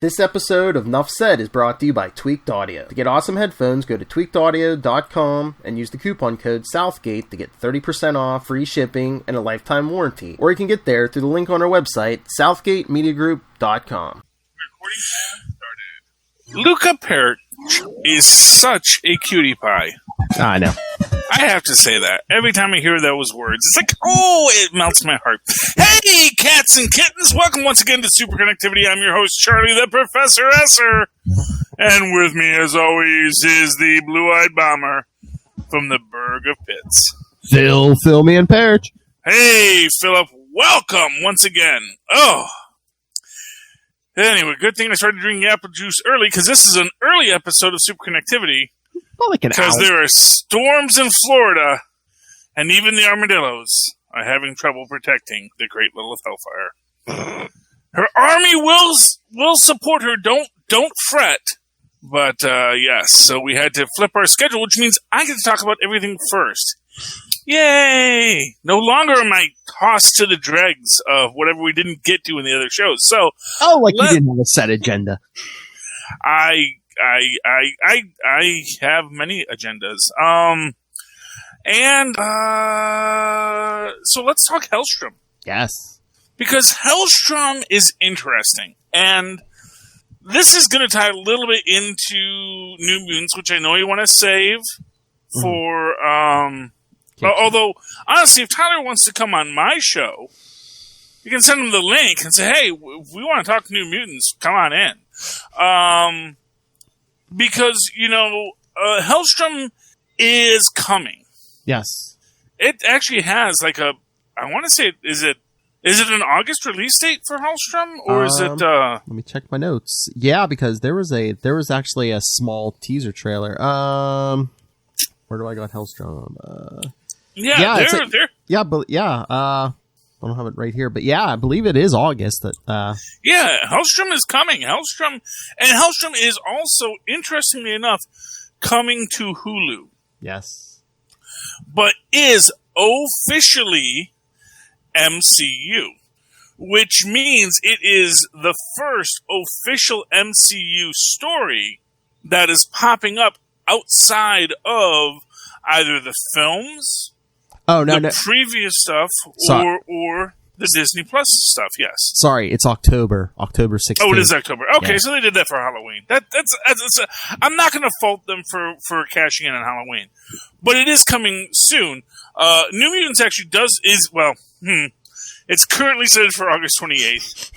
This episode of Nuff Said is brought to you by Tweaked Audio. To get awesome headphones, go to tweakedaudio.com and use the coupon code SOUTHGATE to get 30% off, free shipping, and a lifetime warranty. Or you can get there through the link on our website, southgatemediagroup.com. Recording started. Luca Perich is such a cutie pie. I know. I have to say that. Every time I hear those words, it's like, oh, it melts my heart. Hey, cats and kittens! Welcome once again to Superconnectivity. I'm your host, Charlie the Professor Esser. And with me, as always, is the blue-eyed bomber from the Burg of Pits. Phil, me, and Perich. Hey, Philip. Welcome once again. Oh. Anyway, good thing I started drinking apple juice early, because this is an early episode of Superconnectivity. Well, like because there are storms in Florida, and even the armadillos are having trouble protecting the great Lilith Hellfire. Her army will support her. Don't fret. But yes, so we had to flip our schedule, which means I get to talk about everything first. Yay! No longer am I tossed to the dregs of whatever we didn't get to in the other shows. So, you didn't have a set agenda. I have many agendas. So let's talk Helstrom. Yes. Because Helstrom is interesting. And this is going to tie a little bit into New Mutants, which I know you want to save for, although, honestly, if Tyler wants to come on my show, you can send him the link and say, hey, if we want to talk New Mutants, come on in. Because, Helstrom is coming. Yes. It actually has I want to say, is it an August release date for Helstrom? Or is it, Let me check my notes. Yeah, because there was actually a small teaser trailer. Where do I got Helstrom? I don't have it right here, but yeah, I believe it is August. Yeah, Helstrom is coming. Helstrom is also, interestingly enough, coming to Hulu. Yes. But is officially MCU, which means it is the first official MCU story that is popping up outside of either the films, previous stuff, or the Disney Plus stuff. Yes. Sorry, it's October 16th. Oh, it is October. Okay, yeah. So they did that for Halloween. I'm not going to fault them for cashing in on Halloween, but it is coming soon. New Mutants actually it's currently set for August 28th.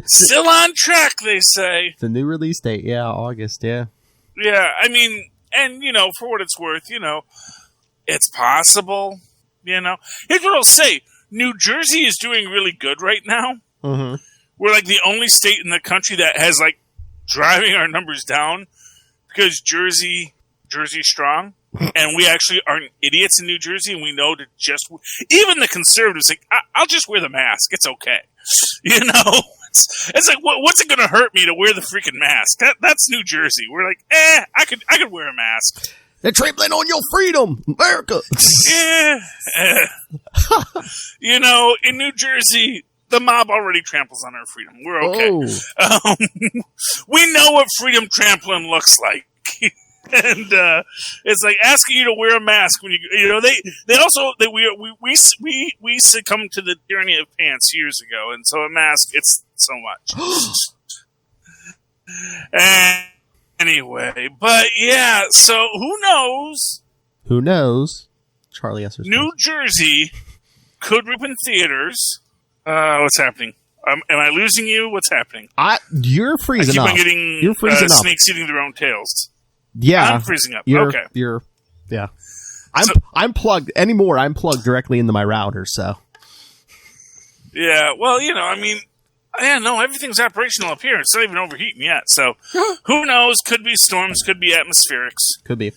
Still on track, they say. The new release date, yeah, August, yeah. Yeah, I mean, and for what it's worth, it's possible, Here's what I'll say. New Jersey is doing really good right now. Mm-hmm. We're the only state in the country that has driving our numbers down because Jersey's strong. And we actually aren't idiots in New Jersey, and we know to even the conservatives I'll just wear the mask. It's okay. It's what's it going to hurt me to wear the freaking mask? That's New Jersey. We're I could wear a mask. They're trampling on your freedom, America. Yeah. In New Jersey, the mob already tramples on our freedom. We're okay. Oh. We know what freedom trampling looks like. And it's asking you to wear a mask when we succumbed to the tyranny of pants years ago, and so a mask, it's so much. Anyway, but yeah, so who knows? Who knows? Charlie Esser's New Jersey could rip in theaters. What's happening? Am I losing you? What's happening? You're freezing up. You're freezing up. Snakes eating their own tails. Yeah, I'm freezing up. Okay, yeah. I'm plugged anymore. I'm plugged directly into my router. So yeah, well, everything's operational up here. It's not even overheating yet. So who knows? Could be storms. Could be atmospherics. Could be.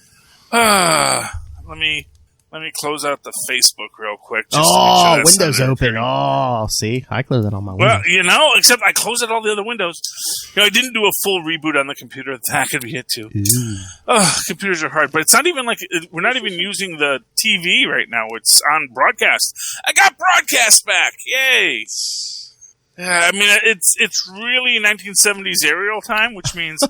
Let me close out the Facebook real quick. Windows open. Oh, see, I closed it on my window. Well, except I closed out all the other windows. I didn't do a full reboot on the computer. That could be it too. Computers are hard, but it's not even we're not even using the TV right now. It's on broadcast. I got broadcast back. Yay! I mean, it's really 1970s aerial time, which means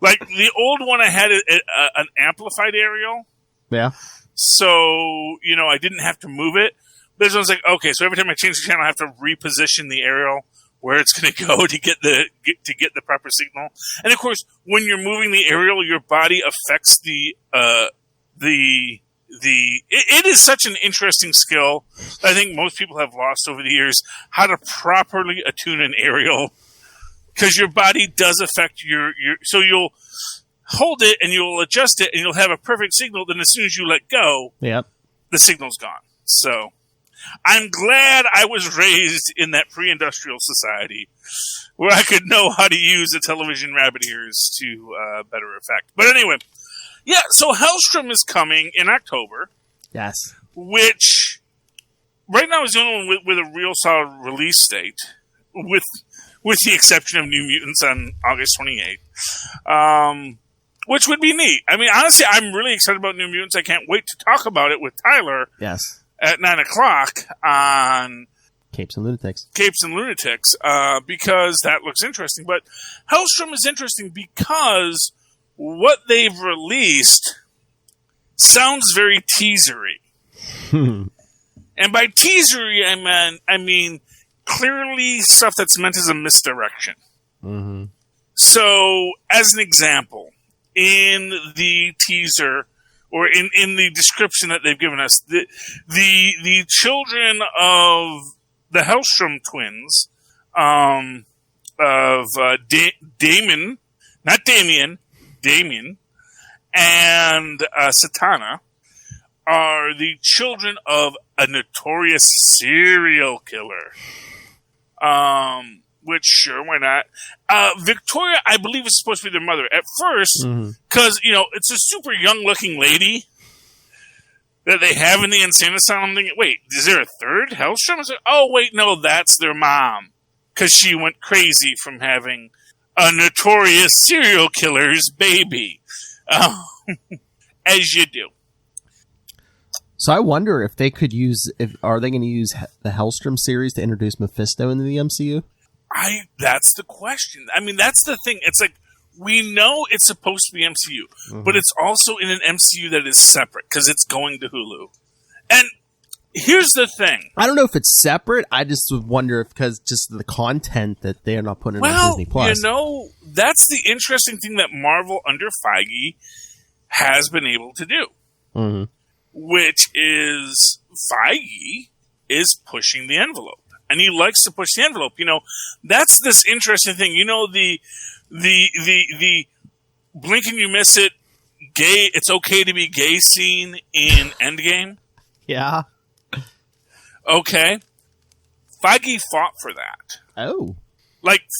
like the old one I had an amplified aerial. Yeah. So, I didn't have to move it. This one's like, okay, so every time I change the channel, I have to reposition the aerial where it's going to go to get the proper signal. And of course, when you're moving the aerial, your body affects it is such an interesting skill that I think most people have lost over the years, how to properly attune an aerial, because your body does affect your so you'll hold it and you'll adjust it and you'll have a perfect signal. Then as soon as you let go, yep, the signal's gone. So I'm glad I was raised in that pre-industrial society where I could know how to use the television rabbit ears to better effect. But anyway, yeah, so Helstrom is coming in October. Yes. Which right now is the only one with a real solid release date, with the exception of New Mutants on August 28th. Which would be neat. I mean, honestly, I'm really excited about New Mutants. I can't wait to talk about it with Tyler. Yes. At 9 o'clock on Capes and Lunatics. Because that looks interesting. But Helstrom is interesting because what they've released sounds very teasery. And by teasery, I mean clearly stuff that's meant as a misdirection. Mm-hmm. So, as an example, in the teaser, or in the description that they've given us, the children of the Helstrom twins, Damien, and Satana, are the children of a notorious serial killer. Which, sure, why not? Victoria, I believe, is supposed to be their mother. At first, because, it's a super young-looking lady that they have in the insane asylum. I'm thinking, wait, is there a third Helstrom? Like, oh, wait, no, that's their mom. Because she went crazy from having a notorious serial killer's baby. As you do. So I wonder if they could are they going to use the Helstrom series to introduce Mephisto into the MCU? That's the question. I mean, that's the thing. It's like, we know it's supposed to be MCU, but it's also in an MCU that is separate because it's going to Hulu. And here's the thing. I don't know if it's separate. I just would wonder if because just the content that they're not putting on Disney Plus. That's the interesting thing that Marvel under Feige has been able to do, which is Feige is pushing the envelope. And he likes to push the envelope. That's this interesting thing. The blink and you miss it, gay, it's okay to be gay scene in Endgame. Yeah. Okay. Feige fought for that. Oh.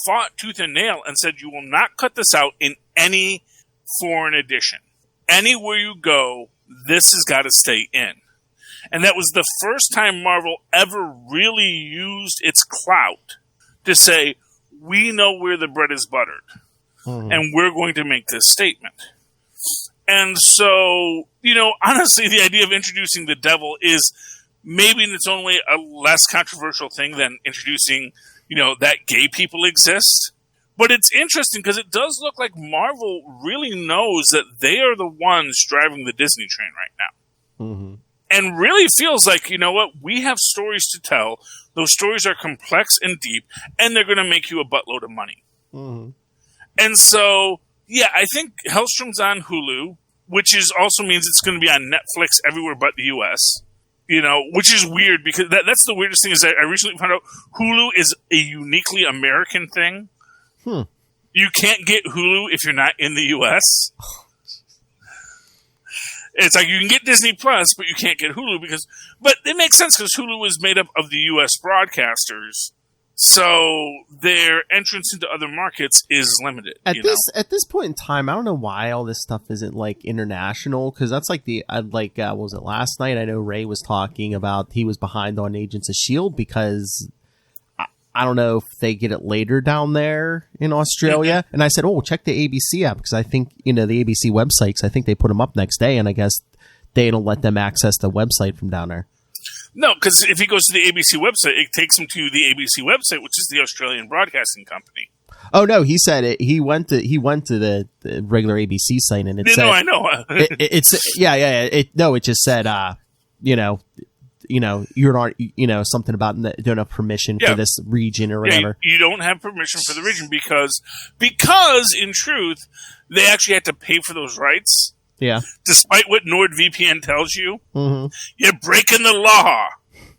Fought tooth and nail and said, you will not cut this out in any foreign edition. Anywhere you go, this has got to stay in. And that was the first time Marvel ever really used its clout to say, we know where the bread is buttered, and we're going to make this statement. And so, honestly, the idea of introducing the devil is maybe in its own way a less controversial thing than introducing, that gay people exist. But it's interesting because it does look like Marvel really knows that they are the ones driving the Disney train right now. Mm-hmm. And really feels like, we have stories to tell. Those stories are complex and deep, and they're going to make you a buttload of money. Mm-hmm. And so, yeah, I think Helstrom's on Hulu, which also means it's going to be on Netflix everywhere but the U.S., which is weird because that's the weirdest thing is that I recently found out Hulu is a uniquely American thing. You can't get Hulu if you're not in the U.S., It's like you can get Disney Plus, but you can't get Hulu but it makes sense because Hulu is made up of the U.S. broadcasters, so their entrance into other markets is limited. At this point in time, I don't know why all this stuff isn't international, because that's what was it last night? I know Ray was talking about he was behind on Agents of S.H.I.E.L.D. because I don't know if they get it later down there in Australia. And I said, check the ABC app because I think, the ABC websites, I think they put them up next day, and I guess they don't let them access the website from down there. No, because if he goes to the ABC website, it takes him to the ABC website, which is the Australian Broadcasting Company. Oh no, he said it. He went to the regular ABC site, and it said, "No, I know." It just said, you're not, something about don't have permission for this region or whatever. You don't have permission for the region because in truth, they actually had to pay for those rights. Yeah. Despite what NordVPN tells you, mm-hmm. You're breaking the law.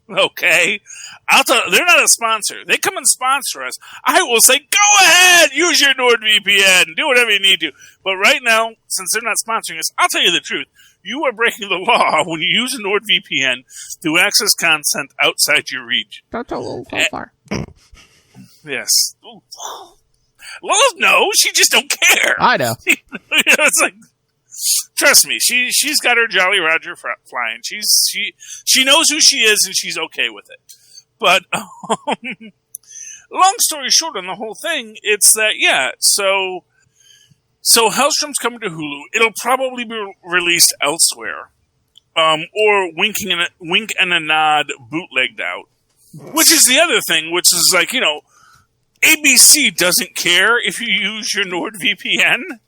Okay, I'll tell you, they're not a sponsor. They come and sponsor us. I will say, go ahead, use your NordVPN, do whatever you need to. But right now, since they're not sponsoring us, I'll tell you the truth. You are breaking the law when you use a NordVPN to access content outside your region. That's a little far. Yes. Well, no, she just don't care. I know. It's like, trust me, she's got her Jolly Roger flying. She knows who she is, and she's okay with it. But long story short on the whole thing, it's that So Helstrom's coming to Hulu. It'll probably be released elsewhere, or wink and a nod, bootlegged out. Which is the other thing, which is like ABC doesn't care if you use your NordVPN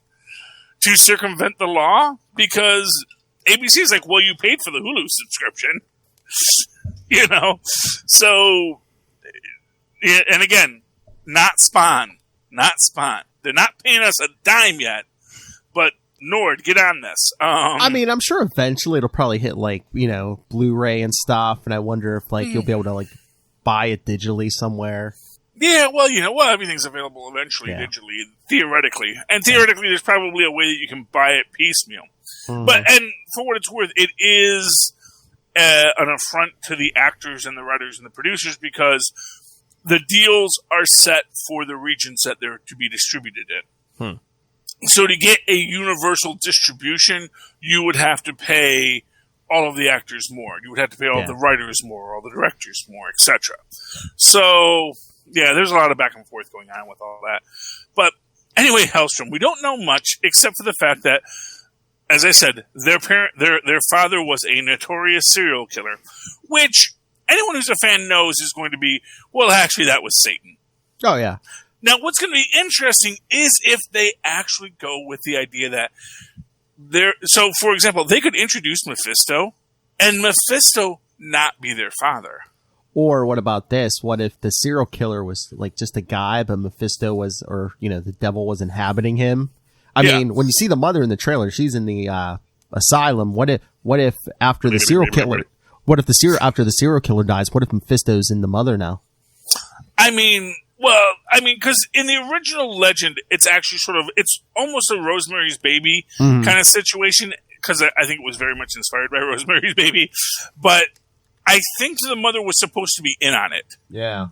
to circumvent the law, because ABC is like, well, you paid for the Hulu subscription, So, and again, not Spawn. They're not paying us a dime yet, but Nord, get on this. I mean, I'm sure eventually it'll probably hit Blu-ray and stuff, and I wonder if you'll be able to buy it digitally somewhere. Yeah, well, everything's available eventually digitally, theoretically. And theoretically, there's probably a way that you can buy it piecemeal. Mm-hmm. But, and for what it's worth, it is an affront to the actors and the writers and the producers, because the deals are set for the regions that they're to be distributed in. So to get a universal distribution, you would have to pay all of the actors more. You would have to pay all the writers more, all the directors more, etc. So... yeah, there's a lot of back and forth going on with all that. But anyway, Helstrom, we don't know much except for the fact that, as I said, their father was a notorious serial killer, which anyone who's a fan knows is going to be, well, actually, that was Satan. Oh, yeah. Now, what's going to be interesting is if they actually go with the idea that so, for example, they could introduce Mephisto, and Mephisto not be their father. Or what about this? What if the serial killer was just a guy, but Mephisto was, or the devil was inhabiting him? I mean, when you see the mother in the trailer, she's in the asylum. What if after the serial killer? What if after the serial killer dies? What if Mephisto's in the mother now? Because in the original legend, it's actually it's almost a Rosemary's Baby kind of situation. Because I think it was very much inspired by Rosemary's Baby, but I think the mother was supposed to be in on it. Yeah.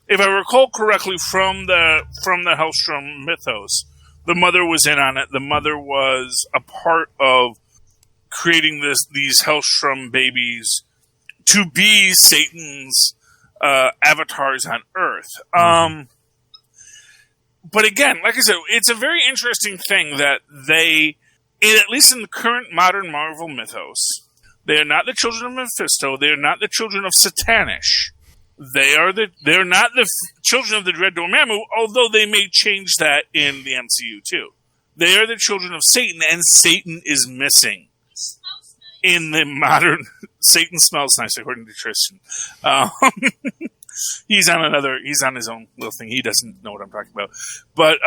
If I recall correctly from the Helstrom mythos, the mother was in on it. The mother was a part of creating these Helstrom babies to be Satan's avatars on Earth. But again, like I said, it's a very interesting thing that at least in the current modern Marvel mythos, they are not the children of Mephisto. They are not the children of Satanish. They're not the children of the Dread Dormammu, although they may change that in the MCU too. They are the children of Satan, and Satan is missing. In the modern... Satan smells nice, according to Tristan. He's on his own little thing. He doesn't know what I'm talking about. But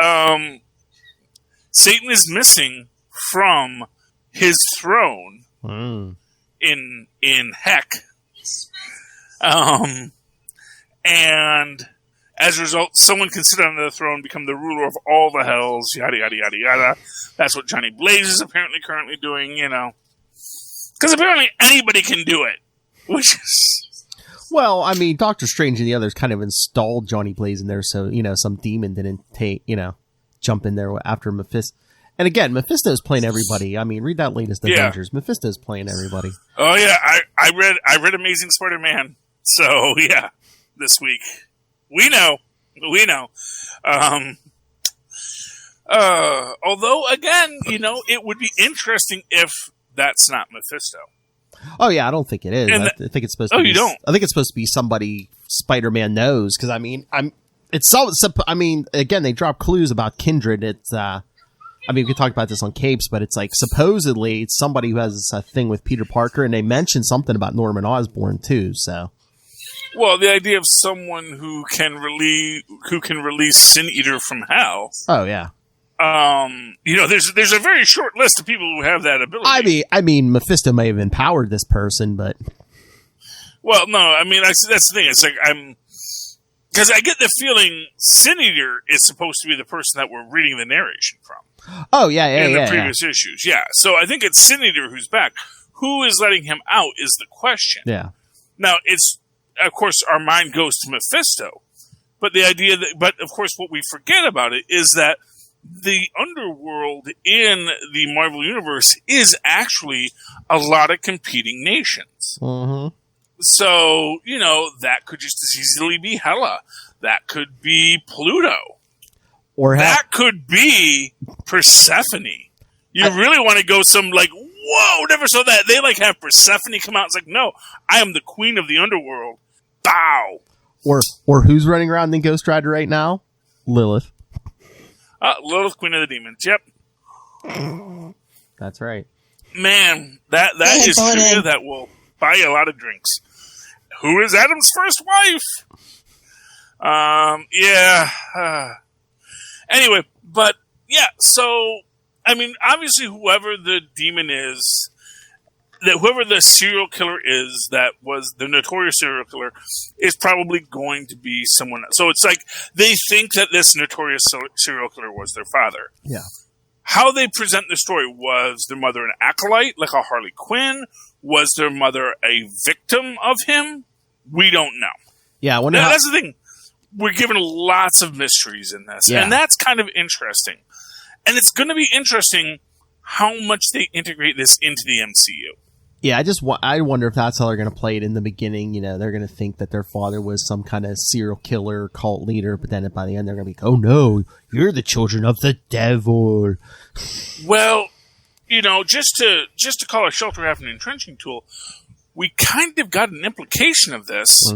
Satan is missing from his throne in Heck. And as a result, someone can sit on the throne, become the ruler of all the hells, yada, yada, yada, yada. That's what Johnny Blaze is apparently currently doing, Because apparently anybody can do it. Which is... Well, I mean, Doctor Strange and the others kind of installed Johnny Blaze in there, so, some demon didn't jump in there after Mephisto. And again, Mephisto's playing everybody. I mean, read that latest Avengers. Mephisto's playing everybody. Oh yeah, I read Amazing Spider-Man. So yeah, this week we know. Although again, it would be interesting if that's not Mephisto. Oh yeah, I don't think it is. And I think it's supposed to be. you don't? I think it's supposed to be somebody Spider-Man knows, because I mean, it's so. I mean, again, they drop clues about Kindred. It's. I mean, we could talk about this on Capes, but it's like supposedly it's somebody who has a thing with Peter Parker, and they mentioned something about Norman Osborn too. So. Well, the idea of someone who can release Sin Eater from hell. Oh yeah. There's a very short list of people who have that ability. I mean, Mephisto may have empowered this person, but well, no, I mean that's the thing. It's like because I get the feeling Sin Eater is supposed to be the person that we're reading the narration from. Oh yeah, in the previous issues, yeah. So I think it's Sin Eater who's back. Who is letting him out is the question. Yeah. Now it's of course our mind goes to Mephisto, but the idea but of course what we forget about it is that the underworld in the Marvel Universe is actually a lot of competing nations. Mm-hmm. So, that could just as easily be Hela. That could be Pluto. Or that could be Persephone. You really want to go some whoa, never saw that. They have Persephone come out. It's like, no, I am the queen of the underworld. Bow. Or who's running around in Ghost Rider right now? Lilith. Lilith, Queen of the Demons. Yep. That's right. Man, that is trivia that will buy you a lot of drinks. Who is Adam's first wife? Yeah. Anyway, but yeah, so I mean, obviously, whoever the demon is, that whoever the serial killer is, that was the notorious serial killer, is probably going to be someone else. So it's like they think that this notorious serial killer was their father. Yeah. How they present the story was their mother an acolyte, like a Harley Quinn? Was their mother a victim of him? We don't know. Yeah, I wonder now, that's the thing. We're given lots of mysteries in this, and that's kind of interesting. And it's going to be interesting how much they integrate this into the MCU. Yeah, I wonder if that's how they're going to play it in the beginning. They're going to think that their father was some kind of serial killer, cult leader, but then by the end they're going to be, oh no, you're the children of the devil. Well, just to call a shelter half an entrenching tool, we kind of got an implication of this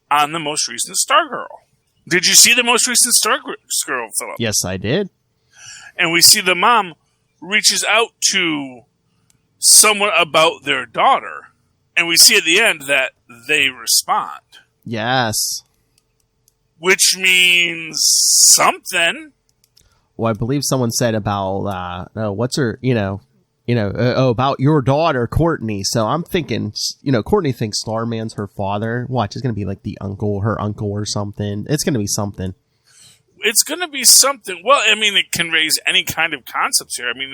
on the most recent Stargirl. Did you see the most recent Stargirl, Philip? Yes, I did. And we see the mom reaches out to someone about their daughter, and we see at the end that they respond. Yes. Which means something. Well, I believe someone said about, what's her, about your daughter, Courtney. So I'm thinking, Courtney thinks Starman's her father. Watch, it's going to be like her uncle or something. It's going to be something. It's going to be something. Well, I mean, it can raise any kind of concepts here. I mean,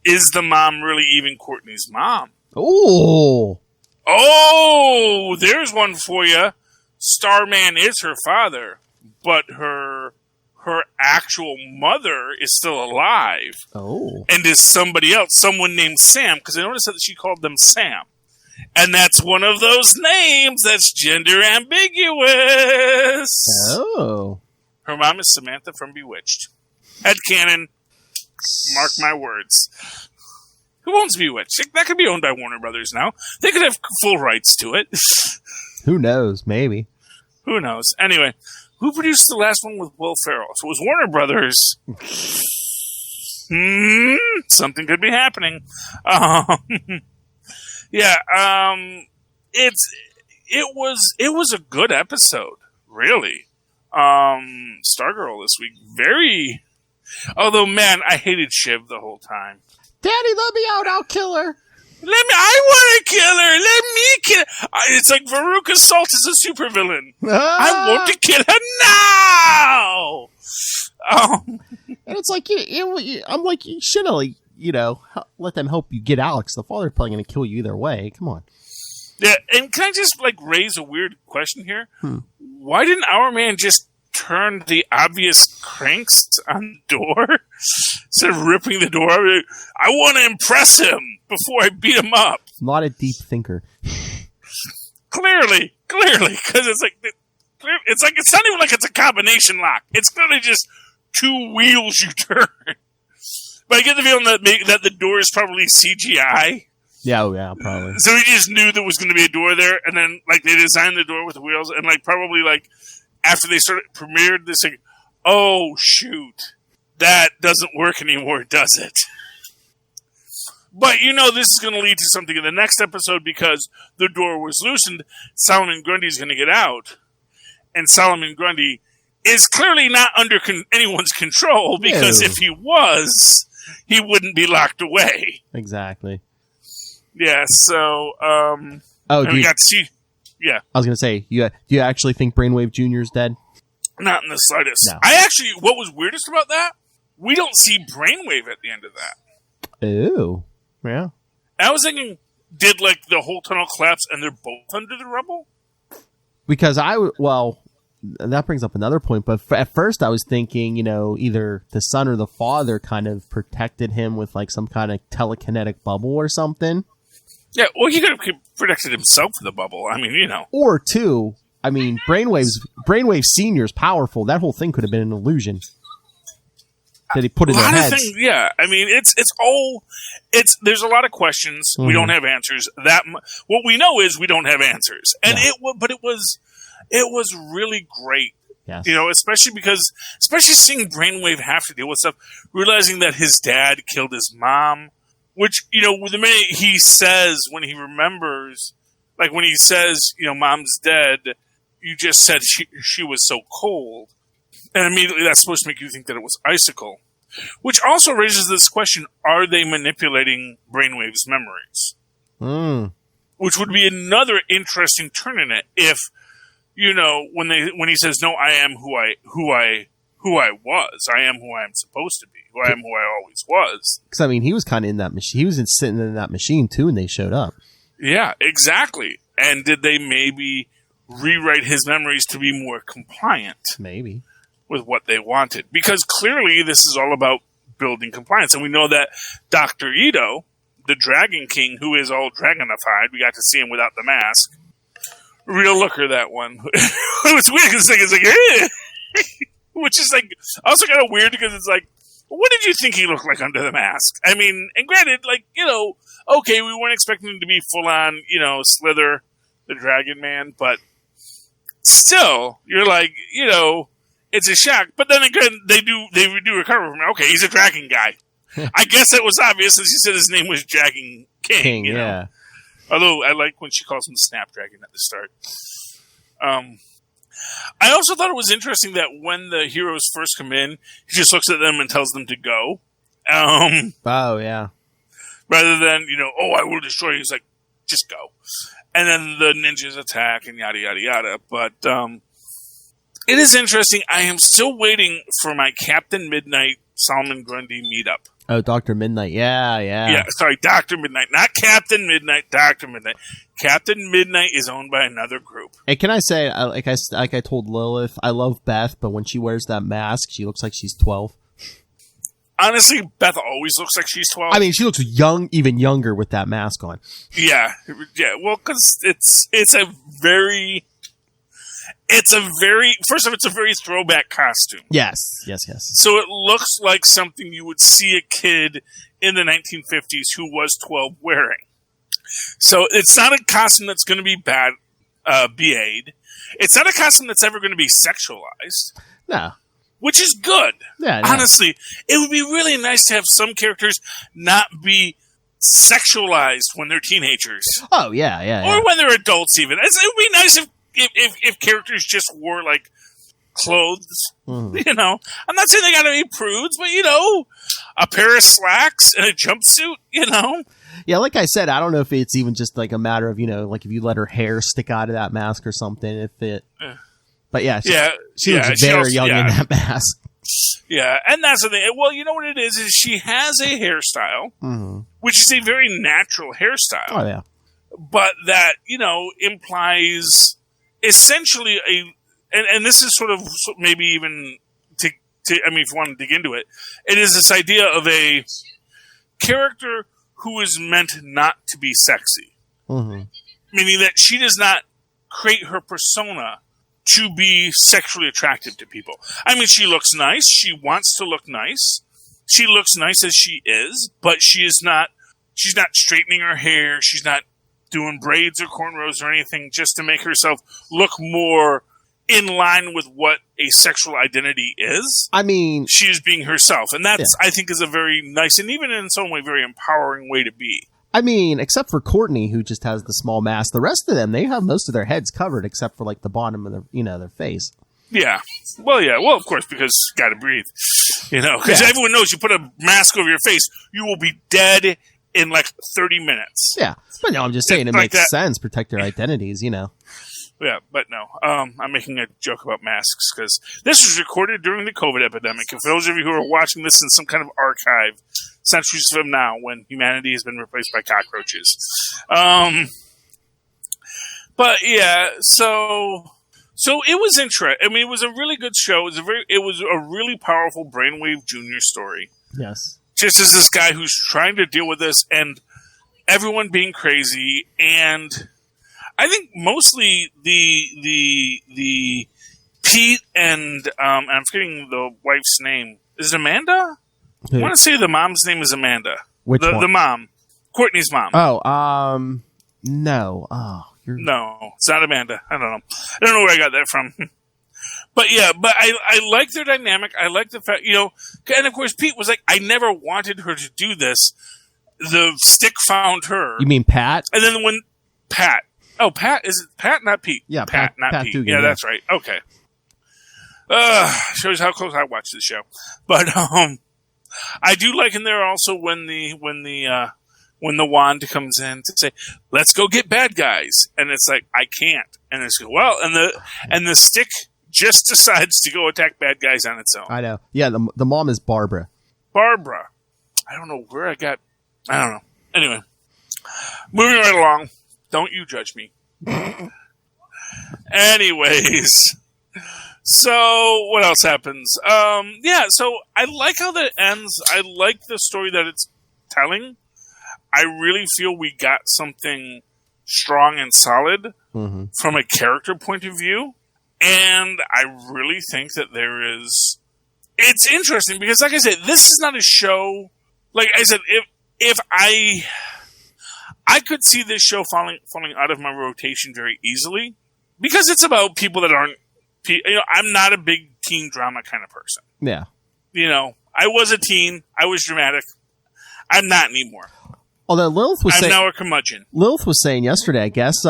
is the mom really even Courtney's mom? Oh, there's one for you. Starman is her father, but her actual mother is still alive. Oh. And is somebody else, someone named Sam, because I noticed that she called them Sam. And that's one of those names that's gender ambiguous. Oh. Her mom is Samantha from Bewitched. Headcanon. Mark my words. Who owns Bewitched? That could be owned by Warner Brothers now. They could have full rights to it. Who knows? Maybe. Who knows? Anyway, who produced the last one with Will Ferrell? So it was Warner Brothers. Something could be happening. It was a good episode, really. Stargirl this week, although man, I hated Shiv the whole time. Daddy, let me out, I'll kill her. I want to kill her. Let me kill her. It's like Veruca Salt is a supervillain. I want to kill her now. And it's like, I'm like, you should have, let them help you get Alex. The father's probably going to kill you either way. Come on. Yeah, and can I just raise a weird question here? Why didn't our man just turn the obvious cranks on the door instead of ripping the door? I want to impress him before I beat him up. Not a deep thinker. Clearly, because it's not even like it's a combination lock. It's literally just two wheels you turn. But I get the feeling that the door is probably CGI. Yeah, oh yeah, probably. So he just knew there was going to be a door there, and then like they designed the door with the wheels, and like probably like after they premiered this, like, oh shoot, that doesn't work anymore, does it? But this is going to lead to something in the next episode because the door was loosened. Solomon Grundy's going to get out, and Solomon Grundy is clearly not under anyone's control because if he was, he wouldn't be locked away. Exactly. Yeah. So, we got to see. Yeah, I was going to say, do you actually think Brainwave Jr. is dead? Not in the slightest. No. What was weirdest about that? We don't see Brainwave at the end of that. Oh. Yeah. I was thinking, did like the whole tunnel collapse and they're both under the rubble? Because that brings up another point. But at first I was thinking, either the son or the father kind of protected him with like some kind of telekinetic bubble or something. Yeah, well, he could have protected himself from the bubble. I mean, Or two, Brainwave Senior's powerful. That whole thing could have been an illusion. That he put in their heads. Yeah, I mean, there's a lot of questions. We don't have answers. What we know is we don't have answers, and it was really great. Yes. especially seeing Brainwave have to deal with stuff, realizing that his dad killed his mom, which with the minute he says when he remembers, like when he says, mom's dead, you just said she was so cold. And immediately that's supposed to make you think that it was Icicle. Which also raises this question, are they manipulating Brainwave's memories? Which would be another interesting turn in it if, when he says, no, I am who I was. I am who I am supposed to be. I am who I always was. Because, he was kind of in that machine. He was sitting in that machine, too, and they showed up. Yeah, exactly. And did they maybe rewrite his memories to be more compliant? Maybe. With what they wanted. Because clearly this is all about building compliance. And we know that Dr. Ito, the Dragon King, who is all dragonified, we got to see him without the mask. Real looker, that one. It was weird because it's like, which is like also kind of weird because it's like, what did you think he looked like under the mask? I mean, and granted, like, okay, we weren't expecting him to be full on, Slither, the Dragon Man, but still, you're like, it's a shock, but then again, they do recover from it. Okay, he's a dragon guy. I guess it was obvious since he said his name was Dragon King. Yeah. Although I like when she calls him Snapdragon at the start. I also thought it was interesting that when the heroes first come in, he just looks at them and tells them to go. Oh yeah. Rather than I will destroy you. He's like, just go. And then the ninjas attack and yada yada yada. But it is interesting. I am still waiting for my Captain Midnight Solomon Grundy meetup. Oh, Dr. Midnight. Yeah. Yeah, sorry, Dr. Midnight. Not Captain Midnight, Dr. Midnight. Captain Midnight is owned by another group. Hey, can I say, like I told Lilith, I love Beth, but when she wears that mask, she looks like she's 12. Honestly, Beth always looks like she's 12. She looks even younger with that mask on. Yeah. Well, because it's a very throwback costume. Yes. So it looks like something you would see a kid in the 1950s who was 12 wearing. So it's not a costume that's going to be BA'd. It's not a costume that's ever going to be sexualized. No. Which is good. Yeah. Honestly, it would be really nice to have some characters not be sexualized when they're teenagers. Oh, yeah. Or when they're adults even. It would be nice if characters just wore, like, clothes. I'm not saying they gotta be prudes, but, a pair of slacks and a jumpsuit, Yeah, like I said, I don't know if it's even just, like, a matter of, like, if you let her hair stick out of that mask or something, But yeah, she looks very young in that mask. Yeah, and that's the thing. Well, you know what it is she has a hairstyle, which is a very natural hairstyle. Oh, yeah. But that, implies essentially and this is sort of maybe even if you want to dig into it, it is this idea of a character who is meant not to be sexy. Meaning that she does not create her persona to be sexually attractive to people. She looks nice. She wants to look nice. She looks nice as she is, but she is not She's not straightening her hair. She's not doing braids or cornrows or anything just to make herself look more in line with what a sexual identity is. I mean, she is being herself, and that's I think is a very nice and even in some way very empowering way to be. I mean, except for Courtney, who just has the small mask. The rest of them, they have most of their heads covered, except for like the bottom of their, their face. Yeah. Well, of course, because you got to breathe. Because everyone knows you put a mask over your face, you will be dead in like 30 minutes. Yeah, but no, I'm just saying it makes sense. Protect their identities, Yeah, but no. I'm making a joke about masks because this was recorded during the COVID epidemic. And for those of you who are watching this in some kind of archive, centuries from now, when humanity has been replaced by cockroaches. But yeah, so it was interesting. I mean, it was a really good show. It was a really powerful Brainwave Junior story. Yes. Just as this guy who's trying to deal with this and everyone being crazy, and I think mostly the Pete and I'm forgetting the wife's name. Is it Amanda? Who? I want to say the mom's name is Amanda. Which one? The mom. Courtney's mom. Oh, no. Oh, no, it's not Amanda. I don't know where I got that from. But yeah, I like their dynamic. I like the fact, and of course Pete was like, I never wanted her to do this. The stick found her. You mean Pat? And then when Pat. Oh, Pat, is it Pat, not Pete? Yeah, Pat, not Pete. Dugan, yeah, that's right. Okay. Shows how close I watch this show. But I do like in there also when the wand comes in to say, "Let's go get bad guys," and it's like, I can't, and it's well, and the stick just decides to go attack bad guys on its own. I know. Yeah, the mom is Barbara. Barbara. I don't know where I don't know. Anyway, moving right along. Don't you judge me. Anyways, so what else happens? So I like how that ends. I like the story that it's telling. I really feel we got something strong and solid from a character point of view. And I really think that it's interesting because, like I said, this is not a show. Like I said, if I could see this show falling out of my rotation very easily because it's about people that aren't. I'm not a big teen drama kind of person. Yeah. I was a teen. I was dramatic. I'm not anymore. Although Lilith was I'm now a curmudgeon. Lilith was saying yesterday, I guess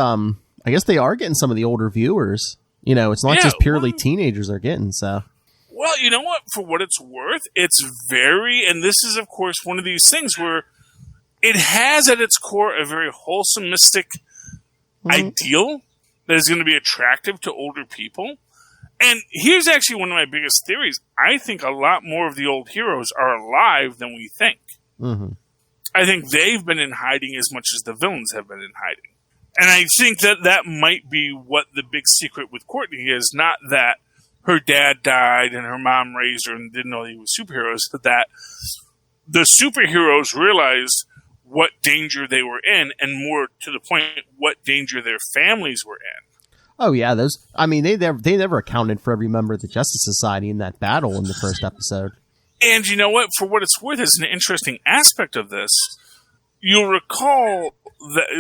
they are getting some of the older viewers. It's not just purely teenagers they're getting. So. Well, you know what? For what it's worth, it's and this is, of course, one of these things where it has at its core a very wholesome, mystic ideal that is going to be attractive to older people. And here's actually one of my biggest theories. I think a lot more of the old heroes are alive than we think. Mm-hmm. I think they've been in hiding as much as the villains have been in hiding. And I think that might be what the big secret with Courtney is, not that her dad died and her mom raised her and didn't know they were superheroes, but that the superheroes realized what danger they were in, and more to the point, what danger their families were in. Oh yeah, they never accounted for every member of the Justice Society in that battle in the first episode. And you know what? For what it's worth, is an interesting aspect of this. You'll recall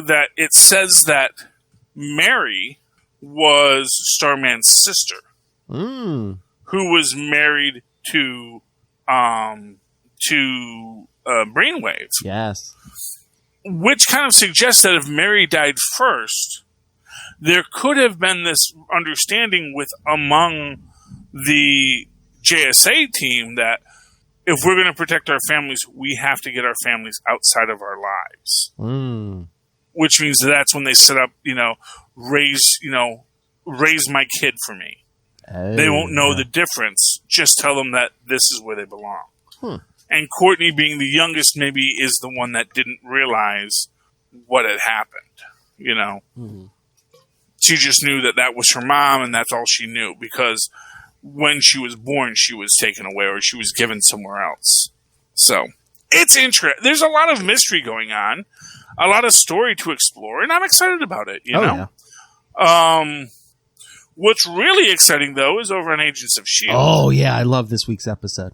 that it says that Mary was Starman's sister, who was married to Brainwave. Yes. Which kind of suggests that if Mary died first, there could have been this understanding among the JSA team that if we're going to protect our families, we have to get our families outside of our lives. Which means that's when they set up, raise my kid for me. Oh, they won't know the difference. Just tell them that this is where they belong. And Courtney, being the youngest, maybe is the one that didn't realize what had happened. She just knew that was her mom, and that's all she knew, because when she was born, she was taken away or she was given somewhere else. So it's interesting. There's a lot of mystery going on, a lot of story to explore, and I'm excited about it. Yeah. What's really exciting, though, is over on Agents of S.H.I.E.L.D. Oh, yeah. I love this week's episode.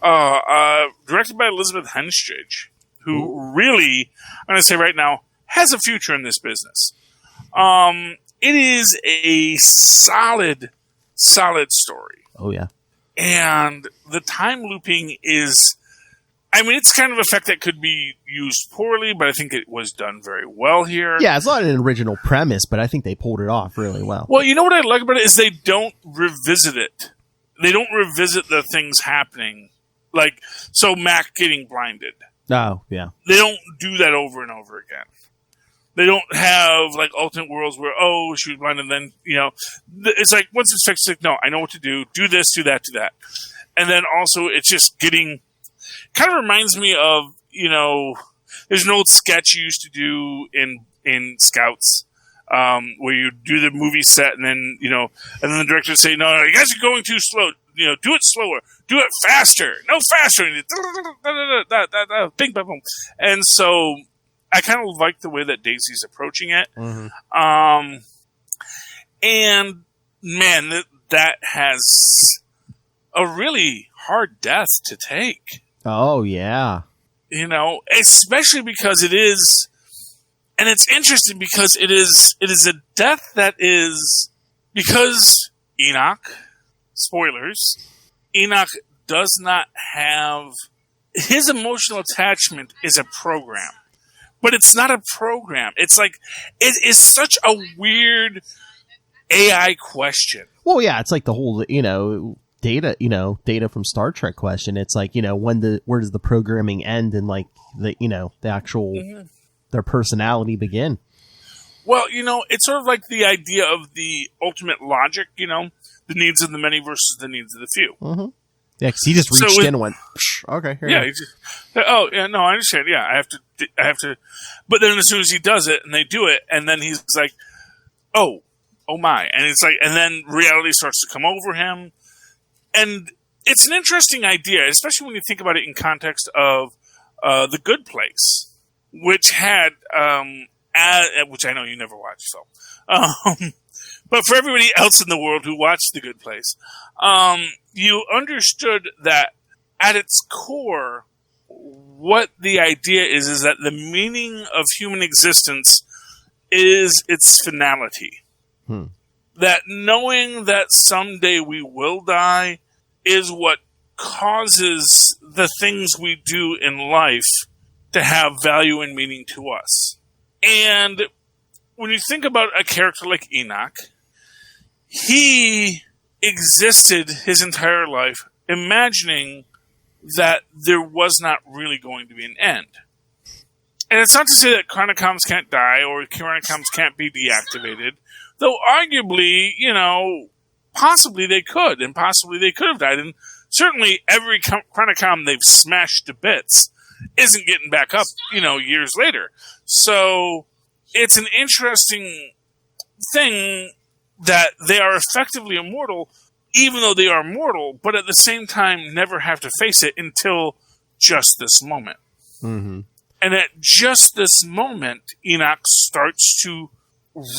Directed by Elizabeth Henstridge. who really, I'm going to say right now, has a future in this business. It is a solid story. Oh, yeah. And the time looping is, I mean, it's kind of effect that could be used poorly, but I think it was done very well here. Yeah, it's not an original premise, but I think they pulled it off really well. Well, you know what I like about it is they don't revisit it. They don't revisit the things happening. Like, so Mac getting blinded. Oh, yeah. They don't do that over and over again. They don't have, like, alternate worlds where, oh, she was blind, and then, you know, it's like, once it's fixed, it's like, no, I know what to do. Do this, do that, do that. And then also, it's just getting, kind of reminds me of, you know, there's an old sketch you used to do in Scouts, where you do the movie set, and then, you know, and then the director would say, no, you guys are going too slow. You know, do it slower. Do it faster. No faster. Bing, bang, boom. And so, I kind of like the way that Daisy's approaching it. Mm-hmm. And man, that has a really hard death to take. Oh, yeah. You know, especially because it is, and it's interesting because it is a death that is, because Enoch, spoilers, Enoch does not have, his emotional attachment is a program. But it's not a program. It's like, it is such a weird AI question. Well, yeah, it's like the whole, you know, data from Star Trek question. It's like, you know, where does the programming end and like the, you know, the actual, their personality begin? Well, you know, it's sort of like the idea of the ultimate logic, you know, the needs of the many versus the needs of the few. Mm-hmm. Yeah, because he just reached in and went, okay, here yeah. Oh, yeah, no, I understand. Yeah, I have to. But then as soon as he does it and they do it, and then he's like, oh my. And it's like, and then reality starts to come over him. And it's an interesting idea, especially when you think about it in context of The Good Place, which had, which I know you never watched, so. But for everybody else in the world who watched The Good Place, you understood that at its core, what the idea is that the meaning of human existence is its finality. That knowing that someday we will die is what causes the things we do in life to have value and meaning to us. And when you think about a character like Enoch, he existed his entire life imagining that there was not really going to be an end. And it's not to say that Chronicoms can't die or Chronicoms can't be deactivated, though arguably, you know, possibly they could, and possibly they could have died. And certainly every Chronicom they've smashed to bits isn't getting back up, you know, years later. So it's an interesting thing that they are effectively immortal, even though they are mortal, but at the same time never have to face it until just this moment. Mm-hmm. And at just this moment, Enoch starts to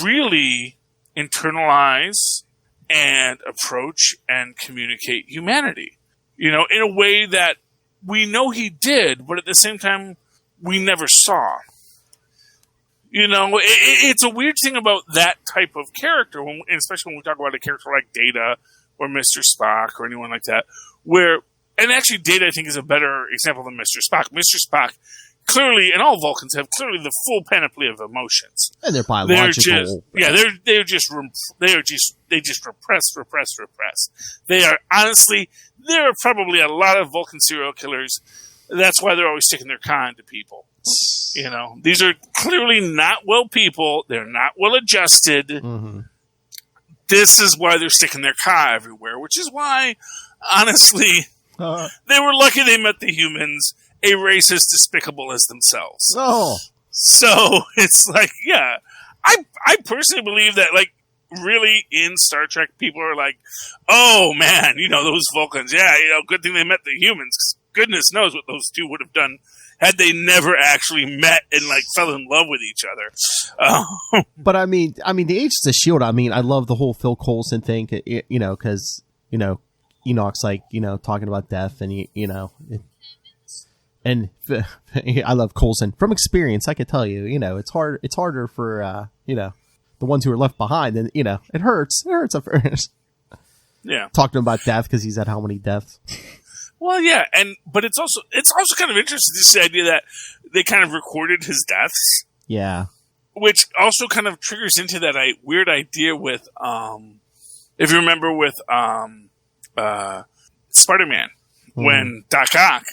really internalize and approach and communicate humanity. You know, in a way that we know he did, but at the same time, we never saw. You know, it's a weird thing about that type of character, especially when we talk about a character like Data or Mr. Spock or anyone like that, where, and actually Data I think is a better example than Mr. Spock. Mr. Spock clearly, and all Vulcans have clearly the full panoply of emotions. And they're biological. They just repress. They are, honestly, there are probably a lot of Vulcan serial killers. That's why they're always sticking their con to people. You know, these are clearly not well people. They're not well adjusted. Mm-hmm. This is why they're sticking their car everywhere, which is why, honestly, they were lucky they met the humans, a race as despicable as themselves. Oh. So it's like, yeah, I personally believe that, like, really in Star Trek, people are like, oh man, you know, those Vulcans, yeah, you know, good thing they met the humans. Goodness knows what those two would have done had they never actually met and like fell in love with each other. But I mean, the Agents of S.H.I.E.L.D., I mean, I love the whole Phil Coulson thing, you know, because, you know, Enoch's like, you know, talking about death and, you know, And I love Coulson. From experience, I can tell you, it's hard. It's harder for, the ones who are left behind. And, it hurts. It hurts at first. Yeah. Talking about death because he's had how many deaths? Well, yeah. But it's also kind of interesting, this idea that they kind of recorded his deaths. Yeah. Which also kind of triggers into that weird idea with, if you remember with, Spider-Man, when Doc Ock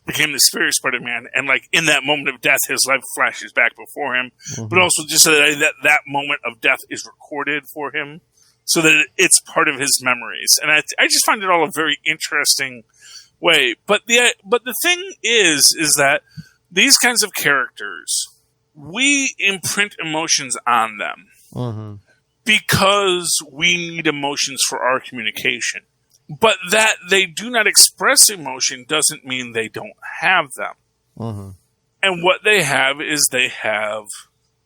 became the spirit Spider-Man, and like in that moment of death, his life flashes back before him, but also just so that moment of death is recorded for him, so that it's part of his memories. And I just find it all a very interesting way. But the thing is that these kinds of characters, we imprint emotions on them because we need emotions for our communication. But that they do not express emotion doesn't mean they don't have them. And what they have is they have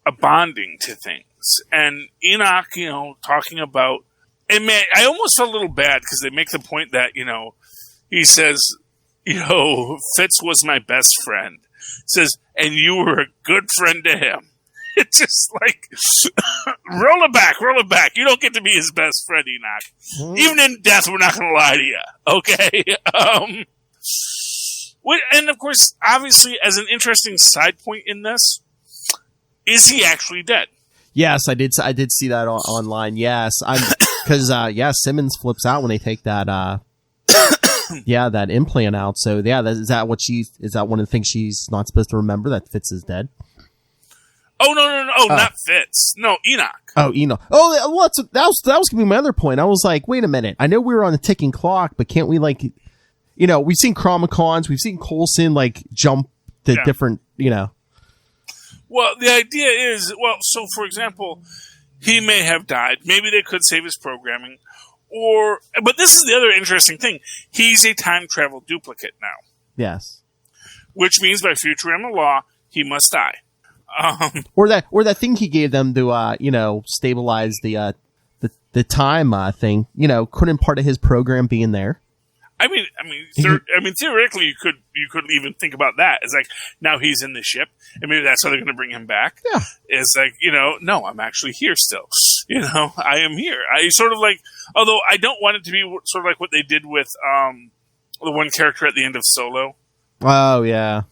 a bonding to things. And Enoch, talking about... And man, I almost felt a little bad because they make the point that, he says, Fitz was my best friend. Says, and you were a good friend to him. It's just like, roll it back. You don't get to be his best friend, Enoch. Even in death, we're not going to lie to you. Okay? And of course, obviously, as an interesting side point in this, is he actually dead? Yes, I did see that online. Yes, because Simmons flips out when they take that that implant out. So is that one of the things she's not supposed to remember, that Fitz is dead? Oh, no, not Fitz. No, Enoch. Oh, Enoch. Oh, well, that was going to be my other point. I was like, wait a minute. I know we were on a ticking clock, but can't we, we've seen Chromicons, we've seen Coulson, jump to different, Well, the idea is, so for example, he may have died. Maybe they could save his programming. But this is the other interesting thing. He's a time travel duplicate now. Yes. Which means by Futurama law, he must die. Or that thing he gave them to stabilize the time thing. Couldn't part of his program be in there? I mean, theoretically, you could even think about that. It's like, now he's in the ship, and maybe that's how they're going to bring him back. Yeah, it's like, no, I'm actually here still. I am here. I sort of like, although I don't want it to be sort of like what they did with the one character at the end of Solo. Oh yeah.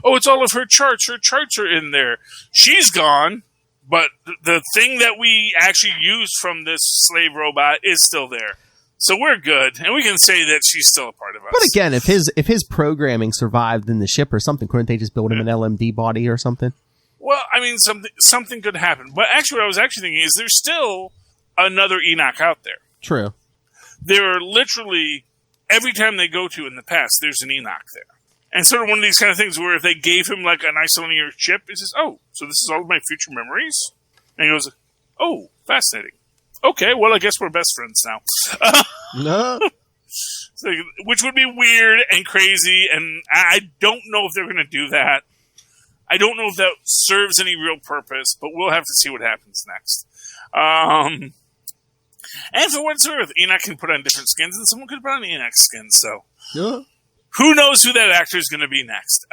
Oh, it's all of her charts. Her charts are in there. She's gone, but the thing that we actually used from this slave robot is still there. So we're good, and we can say that she's still a part of us. But again, if his programming survived in the ship or something, couldn't they just build him an LMD body or something? Well, I mean, something could happen. But actually, what I was actually thinking is there's still another Enoch out there. True. There are literally, every time they go to in the past, there's an Enoch there. And sort of one of these kind of things where if they gave him like a nice linear chip, it says, oh, so this is all of my future memories? And he goes, oh, fascinating. Okay, well, I guess we're best friends now. No. So, which would be weird and crazy, and I don't know if they're going to do that. I don't know if that serves any real purpose, but we'll have to see what happens next. And for what it's worth, Enoch can put on different skins, and someone could put on Enoch's skin, so... Yeah. Who knows who that actor is going to be next?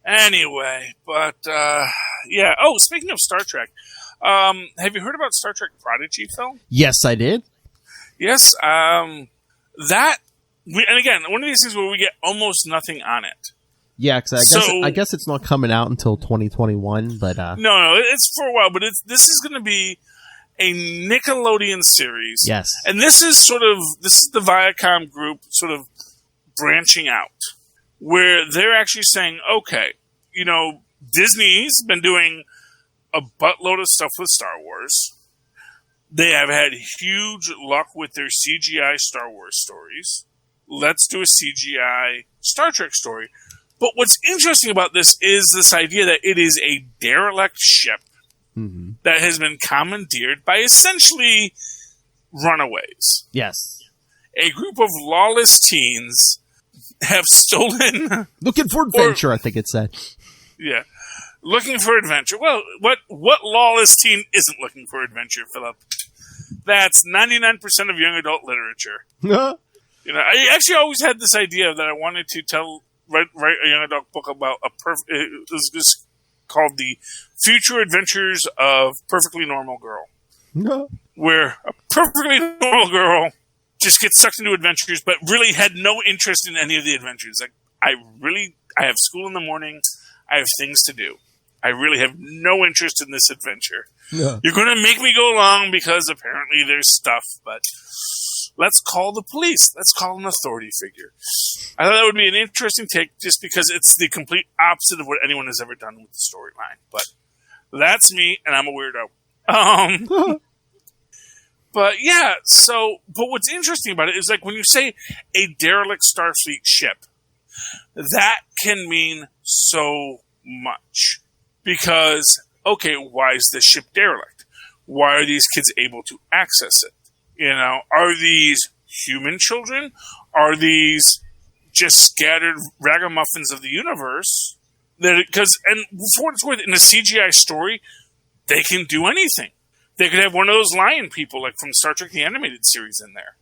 Anyway, but, yeah. Oh, speaking of Star Trek, have you heard about Star Trek Prodigy, Phil? Yes, I did. Yes, and again, one of these things where we get almost nothing on it. Yeah, because I guess it's not coming out until 2021, but... No, it's for a while, but this is going to be a Nickelodeon series. Yes. And this is the Viacom group sort of branching out, where they're actually saying, okay, Disney's been doing a buttload of stuff with Star Wars. They have had huge luck with their CGI Star Wars stories. Let's do a CGI Star Trek story. But what's interesting about this is this idea that it is a derelict ship that has been commandeered by essentially runaways. Yes. A group of lawless teens have stolen... Looking for adventure, I think it said. Yeah. Looking for adventure. Well, what lawless teen isn't looking for adventure, Philip? That's 99% of young adult literature. I actually always had this idea that I wanted to tell write a young adult book about it was just called The Future Adventures of Perfectly Normal Girl. No. Where a perfectly normal girl just gets sucked into adventures, but really had no interest in any of the adventures. Like, I have school in the morning. I have things to do. I really have no interest in this adventure. Yeah. You're going to make me go along because apparently there's stuff, but let's call the police. Let's call an authority figure. I thought that would be an interesting take just because it's the complete opposite of what anyone has ever done with the storyline. But that's me, and I'm a weirdo. But yeah, but what's interesting about it is, like, when you say a derelict Starfleet ship, that can mean so much. Because, okay, why is this ship derelict? Why are these kids able to access it? You know, are these human children? Are these just scattered ragamuffins of the universe? And for what it's worth, in a CGI story, they can do anything. They could have one of those lion people, like from Star Trek the Animated Series, in there.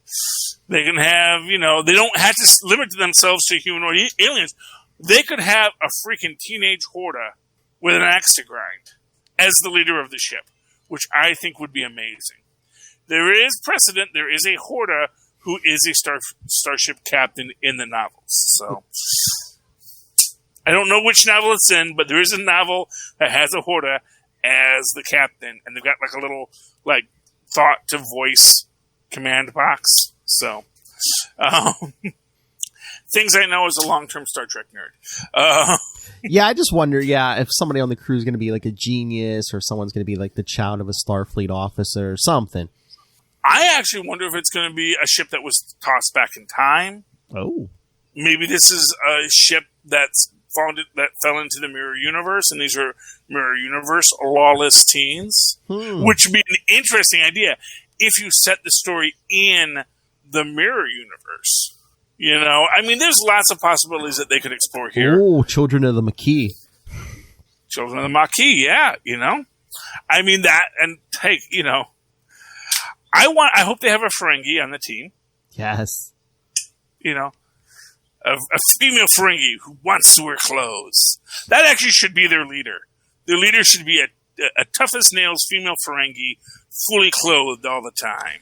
They can have, they don't have to limit themselves to humanoid aliens. They could have a freaking teenage Horta with an axe to grind as the leader of the ship, which I think would be amazing. There is precedent. There is a Horta who is a starship captain in the novels. So I don't know which novel it's in, but there is a novel that has a Horta as the captain, and they've got like a little thought to voice command box. So things I know as a long-term Star Trek nerd. Yeah, I just wonder, if somebody on the crew is going to be like a genius, or someone's going to be like the child of a Starfleet officer or something. I actually wonder if it's going to be a ship that was tossed back in time. Oh. Maybe this is a ship that fell into the Mirror Universe, and these are Mirror Universe lawless teens, which would be an interesting idea if you set the story in the Mirror Universe. There's lots of possibilities that they could explore here. Oh, Children of the Maquis. Children of the Maquis, yeah, I hope they have a Ferengi on the team. Yes. A female Ferengi who wants to wear clothes. That actually should be their leader. Their leader should be a tough as nails female Ferengi, fully clothed all the time.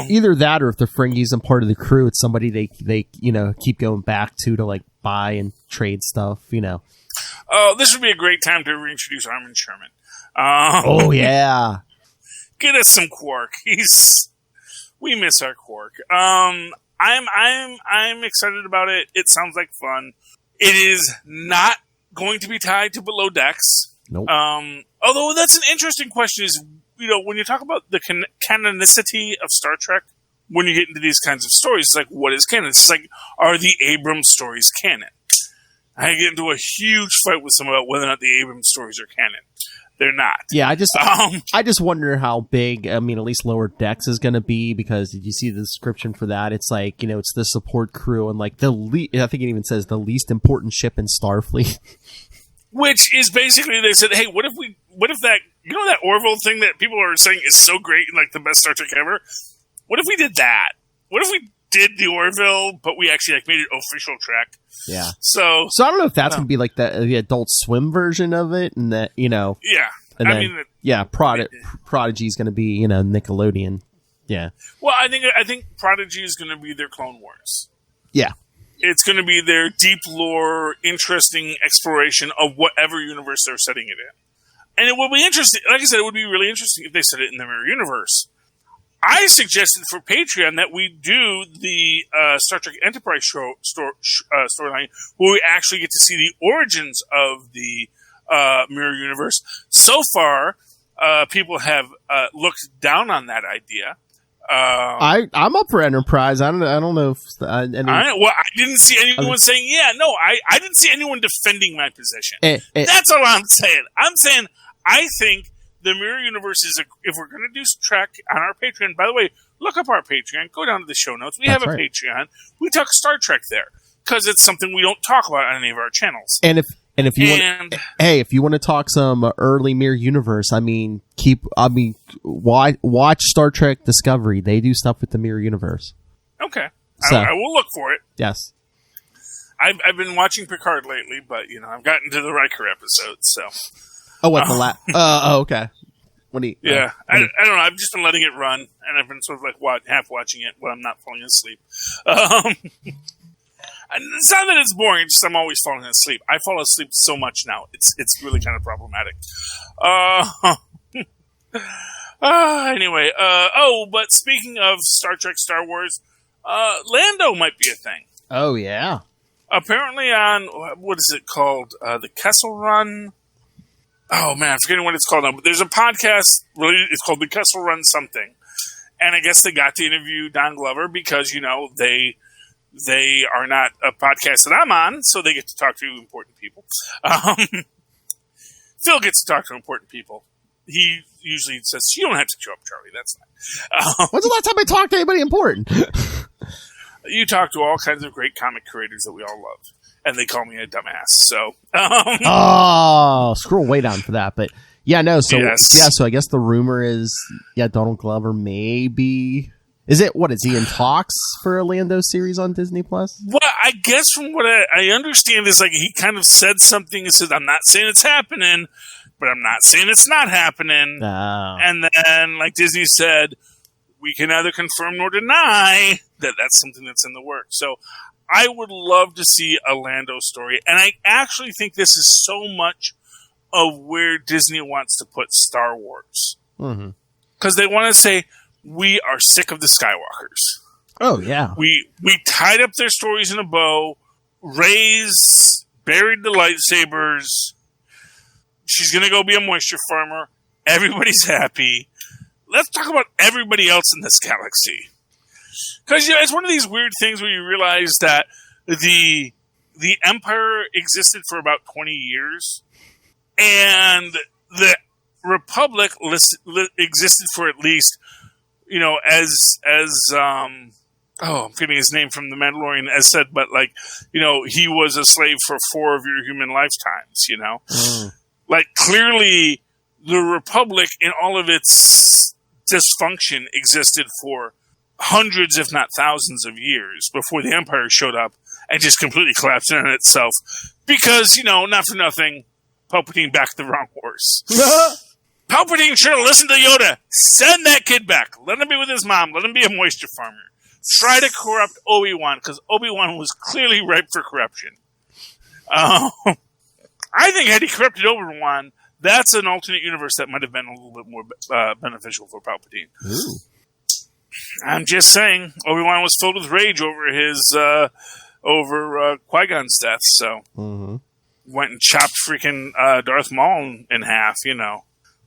Either that, or if the Ferengi isn't part of the crew, it's somebody they keep going back to buy and trade stuff. Oh, this would be a great time to reintroduce Armin Sherman. Oh yeah, get us some Quark. We miss our Quark. I'm excited about it. It sounds like fun. It is not going to be tied to Below Decks. Nope. Although that's an interesting question. Is when you talk about the canonicity of Star Trek, when you get into these kinds of stories, it's like, what is canon? It's like, are the Abrams stories canon? I get into a huge fight with someone about whether or not the Abrams stories are canon. They're not. Yeah, I just wonder how big, at least Lower Decks is going to be, because did you see the description for that? It's like, it's the support crew and I think it even says the least important ship in Starfleet. Which is basically, they said, hey, what if that, that Orville thing that people are saying is so great and the best Star Trek ever? What if we did that? What if we did the Orville, but we actually made it official Trek? Yeah. So I don't know if that's going to be the Adult Swim version of it, and that, Yeah. And then, Prodigy is going to be, Nickelodeon. Yeah. Well, I think Prodigy is going to be their Clone Wars. Yeah. It's going to be their deep lore, interesting exploration of whatever universe they're setting it in. And it will be interesting. Like I said, it would be really interesting if they set it in the Mirror Universe. I suggested for Patreon that we do the Star Trek Enterprise storyline, where we actually get to see the origins of the Mirror Universe. So far, people have looked down on that idea. I'm up for Enterprise. I don't know if I didn't see anyone saying I didn't see anyone defending my position. That's all I'm saying. I'm saying I think the Mirror Universe is if we're going to do Trek on our Patreon. By the way, look up our Patreon. Go down to the show notes. We have a Patreon. We talk Star Trek there because it's something we don't talk about on any of our channels. And if you want to talk some early Mirror Universe, watch Star Trek Discovery. They do stuff with the Mirror Universe. Okay. So, I will look for it. Yes. I've been watching Picard lately, but I've gotten to the Riker episodes, so. Oh, what the okay. What do you? Yeah, I don't know. I've just been letting it run, and I've been sort of like half watching it when I'm not falling asleep. It's not that it's boring; it's just I'm always falling asleep. I fall asleep so much now; it's really kind of problematic. Anyway, but speaking of Star Trek, Star Wars, Lando might be a thing. Oh yeah. Apparently on what is it called? The Kessel Run. Oh man, I'm forgetting what it's called now. But there's a podcast. Really, it's called the Kessel Run something, and I guess they got to interview Don Glover because they are not a podcast that I'm on, so they get to talk to important people. Phil gets to talk to important people. He usually says, "You don't have to show up, Charlie." That's fine. When's the last time I talked to anybody important? You talk to all kinds of great comic creators that we all love, and they call me a dumbass. So, scroll way down for that. But yeah, no. So yes. yeah, so I guess the rumor is, Donald Glover maybe. Is it what is he in talks for a Lando series on Disney Plus? Well, I guess from what I understand is like he kind of said something and said, "I'm not saying it's happening, but I'm not saying it's not happening." Oh. And then, like Disney said, we can neither confirm nor deny that that's something that's in the works. So I would love to see a Lando story. And I actually think this is so much of where Disney wants to put Star Wars. Mm-hmm. Because they want to say, we are sick of the Skywalkers. Oh, yeah. We tied up their stories in a bow. Rey's buried the lightsabers. She's going to go be a moisture farmer. Everybody's happy. Let's talk about everybody else in this galaxy. Because it's one of these weird things where you realize that the Empire existed for about 20 years, and the Republic existed for at least, I'm forgetting his name from The Mandalorian, as said, but he was a slave for 4 of your human lifetimes, Like, clearly, the Republic, in all of its dysfunction, existed for hundreds, if not thousands of years before the Empire showed up and just completely collapsed in on itself. Because, not for nothing, Palpatine backed the wrong horse. Palpatine should have listened to Yoda. Send that kid back. Let him be with his mom. Let him be a moisture farmer. Try to corrupt Obi-Wan, because Obi-Wan was clearly ripe for corruption. I think had he corrupted Obi-Wan, that's an alternate universe that might have been a little bit more beneficial for Palpatine. Ooh. I'm just saying, Obi-Wan was filled with rage over his Qui-Gon's death, so went and chopped freaking Darth Maul in half.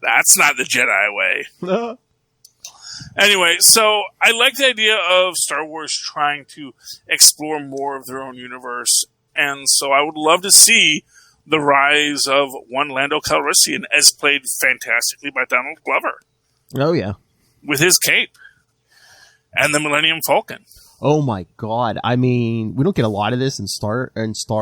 That's not the Jedi way. Anyway, so I like the idea of Star Wars trying to explore more of their own universe, and so I would love to see the rise of one Lando Calrissian, as played fantastically by Donald Glover. Oh, yeah. With his cape. And the Millennium Falcon. Oh, my God. I mean, we don't get a lot of this in Star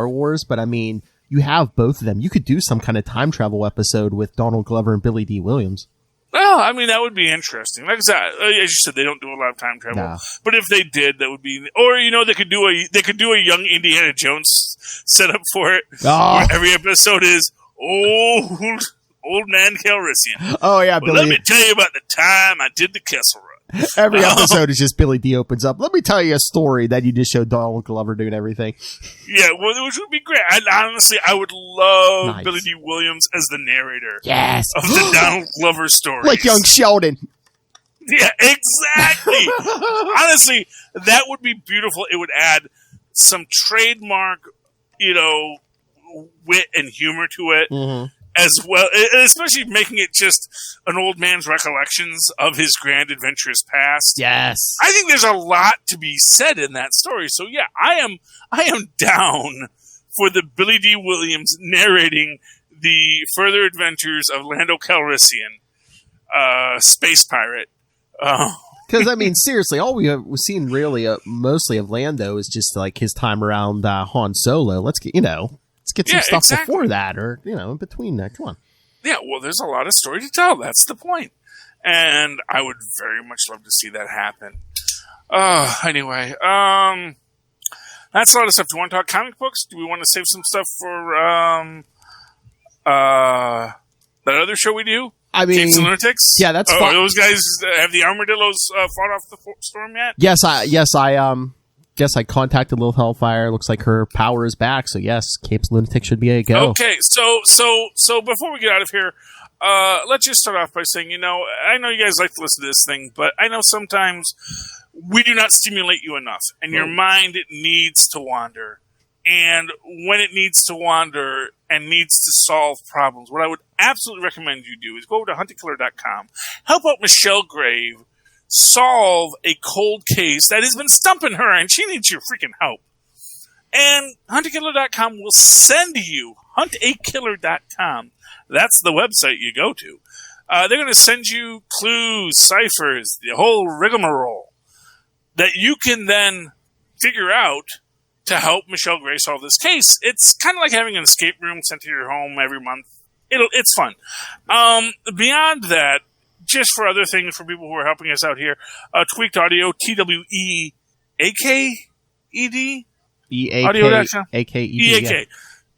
Wars, but I mean, you have both of them. You could do some kind of time travel episode with Donald Glover and Billy D. Williams. Well, I mean, that would be interesting. Like I said, as you said, they don't do a lot of time travel. Nah. But if they did, that would be... Or, they could do a young Indiana Jones setup for it. Oh. Where every episode is old man Calrissian. Oh, yeah, Billy. Let me tell you about the time I did the Kessel Run. Every episode is just Billy D opens up. Let me tell you a story that you just showed Donald Glover doing everything. Yeah, which would be great. Honestly, I would love Nice. Billy D. Williams as the narrator. Yes. Of the Donald Glover stories. Like young Sheldon. Yeah, exactly. Honestly, that would be beautiful. It would add some trademark, wit and humor to it. As well, especially making it just an old man's recollections of his grand adventurous past. Yes. I think there's a lot to be said in that story. So yeah, I am down for the Billy D. Williams narrating the further adventures of Lando Calrissian, space pirate. Because, I mean, seriously, all we've seen really mostly of Lando is just like his time around Han Solo. Let's get some stuff before that, or in between that. Come on. Yeah, well, there's a lot of story to tell. That's the point, and I would very much love to see that happen. Anyway, That's a lot of stuff. Do you want to talk comic books? Do we want to save some stuff for that other show we do? I mean, Capes and Lunatics? Yeah, that's fine. Those guys, have the armadillos fought off the storm yet? Yes, I contacted Lil Hellfire. Looks like her power is back. So yes, Capes and Lunatics should be a go. Okay, so before we get out of here, let's just start off by saying, I know you guys like to listen to this thing, but I know sometimes we do not stimulate you enough, and your mind needs to wander. And when it needs to wander and needs to solve problems, what I would absolutely recommend you do is go to huntingkiller.com, help out Michelle Grave solve a cold case that has been stumping her, and she needs your freaking help. And huntakiller.com will send you, huntakiller.com, that's the website you go to. They're going to send you clues, ciphers, the whole rigmarole that you can then figure out to help Michelle Gray solve this case. It's kind of like having an escape room sent to your home every month. It's fun. Beyond that, just for other things for people who are helping us out here, Tweaked Audio, TWEAKED? Audio.com? AKED. EAK.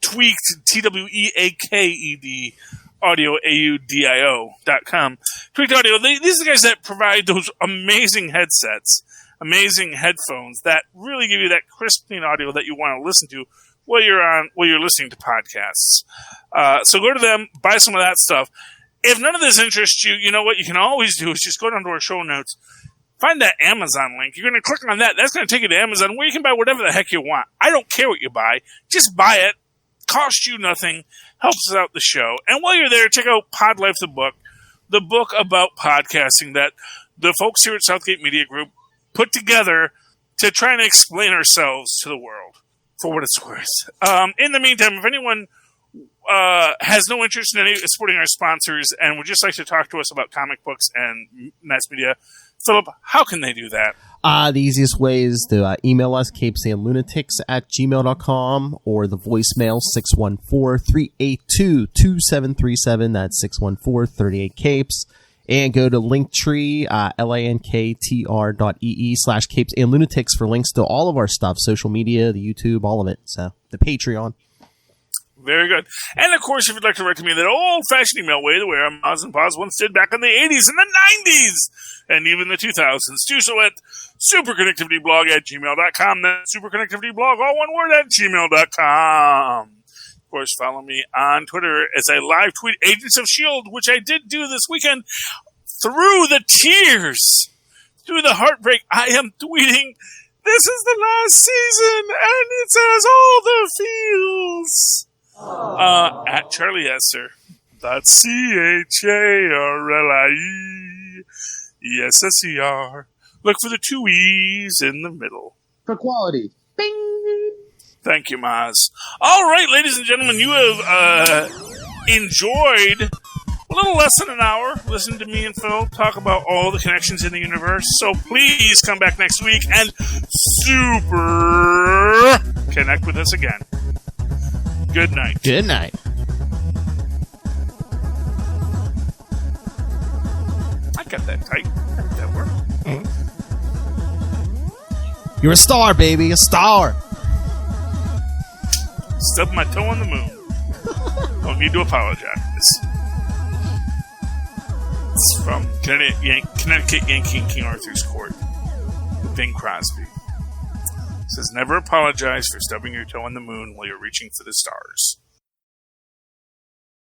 Tweaked, TWEAKED, audio, AUDIO.com. Tweaked Audio, these are the guys that provide those amazing headsets, amazing headphones that really give you that crisp, clean audio that you want to listen to while you're listening to podcasts. So go to them, buy some of that stuff. If none of this interests you, you know what you can always do is just go down to our show notes, find that Amazon link. You're going to click on that. That's going to take you to Amazon where you can buy whatever the heck you want. I don't care what you buy. Just buy it. Costs you nothing. Helps us out the show. And while you're there, check out Pod Life, the book about podcasting that the folks here at Southgate Media Group put together to try and explain ourselves to the world for what it's worth. In the meantime, if anyone has no interest in supporting our sponsors and would just like to talk to us about comic books and mass media, Philip, how can they do that? The easiest way is to email us, capesandlunatics@gmail.com, or the voicemail 614-382-2737. That's 614-38-CAPES. And go to Linktree, linktr.ee/capesandlunatics for links to all of our stuff, social media, the YouTube, all of it. So, the Patreon. Very good. And, of course, if you'd like to write to me that old-fashioned email way, the way our moms and paws once did back in the 80s and the 90s, and even the 2000s, do so at superconnectivityblog@gmail.com. That's superconnectivityblog, all one word, at gmail.com. Of course, follow me on Twitter as I live tweet Agents of S.H.I.E.L.D., which I did do this weekend. Through the tears, through the heartbreak, I am tweeting, this is the last season, and it says all the feels. At Charlie Esser. That's CHARLIESSER. Look for the two E's in the middle. For quality. Bing! Thank you, Maz. All right, ladies and gentlemen, you have enjoyed a little less than an hour listening to me and Phil talk about all the connections in the universe. So please come back next week and super connect with us again. Good night. Good night. I got that tight. That worked. You're a star, baby. A star. Stubbed my toe on the moon. Don't need to apologize. It's from Connecticut Yankee and King Arthur's Court. Bing Crosby. It says, never apologize for stubbing your toe on the moon while you're reaching for the stars.